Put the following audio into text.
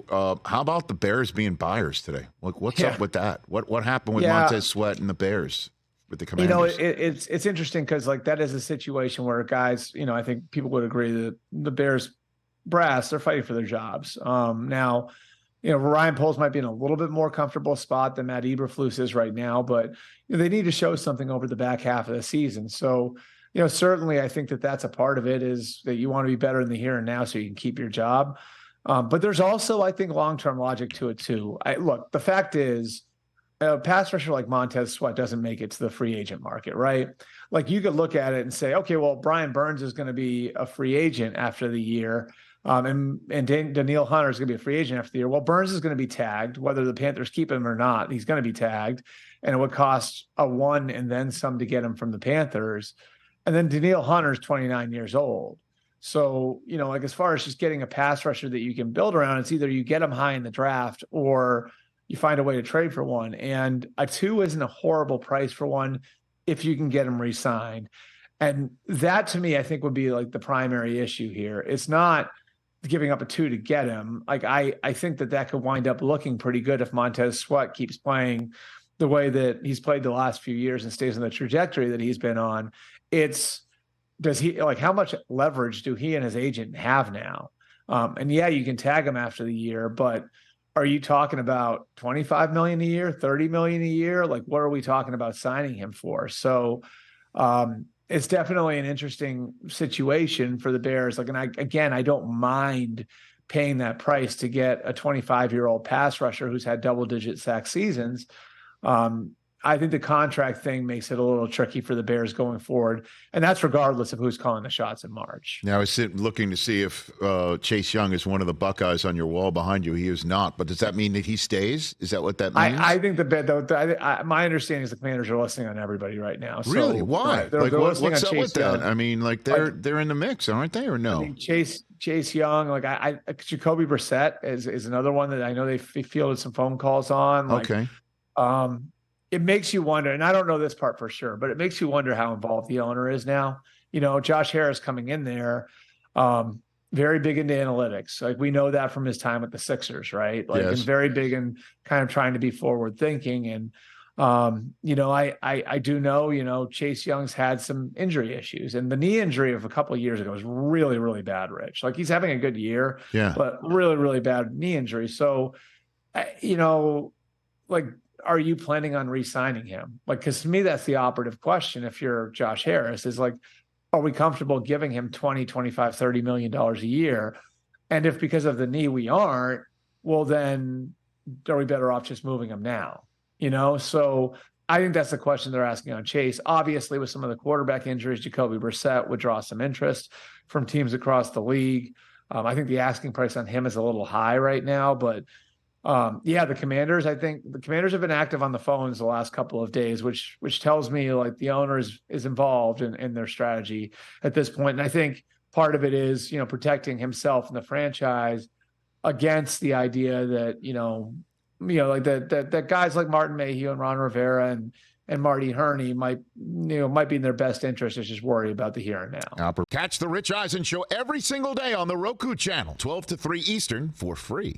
how about the Bears being buyers today? Like, what's up with that? What happened with Yeah. Montez Sweat and the Bears with the Commanders? It's interesting because like that is a situation where guys, I think people would agree that the Bears brass, they're fighting for their jobs. Now, Ryan Poles might be in a little bit more comfortable spot than Matt Eberflus is right now, but they need to show something over the back half of the season. So, certainly I think that that's a part of it, is that you want to be better in the here and now so you can keep your job. But there's also, I think, long-term logic to it too. Look, the fact is, a pass rusher like Montez Sweat doesn't make it to the free agent market, right? Like, you could look at it and say, okay, well, Brian Burns is going to be a free agent after the year. And Danielle Hunter is going to be a free agent after the year. Well, Burns is going to be tagged, whether the Panthers keep him or not. He's going to be tagged, and it would cost a one and then some to get him from the Panthers. And then Danielle Hunter is 29 years old. So, like, as far as just getting a pass rusher that you can build around, it's either you get him high in the draft or you find a way to trade for one. And a 2 isn't a horrible price for one if you can get him re-signed. And that, to me, I think would be like the primary issue here. It's not giving up a 2 to get him. Like, I think that could wind up looking pretty good if Montez Sweat keeps playing the way that he's played the last few years and stays on the trajectory that he's been on. How much leverage do he and his agent have now? And yeah, you can tag him after the year, but are you talking about $25 million a year, $30 million a year? Like, what are we talking about signing him for? So it's definitely an interesting situation for the Bears. Like, and I don't mind paying that price to get a 25-year-old pass rusher who's had double-digit sack seasons. I think the contract thing makes it a little tricky for the Bears going forward, and that's regardless of who's calling the shots in March. Now, I was looking to see if Chase Young is one of the Buckeyes on your wall behind you. He is not, but does that mean that he stays? Is that what that means? I think my understanding is the Commanders are listening on everybody right now. So, really? Why? They're what's listening on up Chase with Young. that? I mean, like, they're in the mix, aren't they, or no? I mean, Chase Young, like Jacoby Brissett is another one that I know they fielded some phone calls on. Like, okay. It makes you wonder, and I don't know this part for sure, but it makes you wonder how involved the owner is now. Josh Harris coming in there, very big into analytics. Like, we know that from his time with the Sixers, right? Like, yes. And very big in kind of trying to be forward thinking. And, I do know, Chase Young's had some injury issues, and the knee injury of a couple of years ago was really, really bad, Rich. Like, he's having a good year, but really, really bad knee injury. So, are you planning on re-signing him? Like, because to me, that's the operative question. If you're Josh Harris, is like, are we comfortable giving him $20, $25, $30 million a year? And if because of the knee we aren't, well, then are we better off just moving him now? So I think that's the question they're asking on Chase. Obviously, with some of the quarterback injuries, Jacoby Brissett would draw some interest from teams across the league. I think the asking price on him is a little high right now, but the Commanders, I think the Commanders have been active on the phones the last couple of days, which tells me like the owner is involved in their strategy at this point. And I think part of it is, protecting himself and the franchise against the idea that, like that guys like Martin Mayhew and Ron Rivera and Marty Herney might be in their best interest to just worry about the here and now. Catch the Rich Eisen Show every single day on the Roku channel, 12 to 3 Eastern, for free.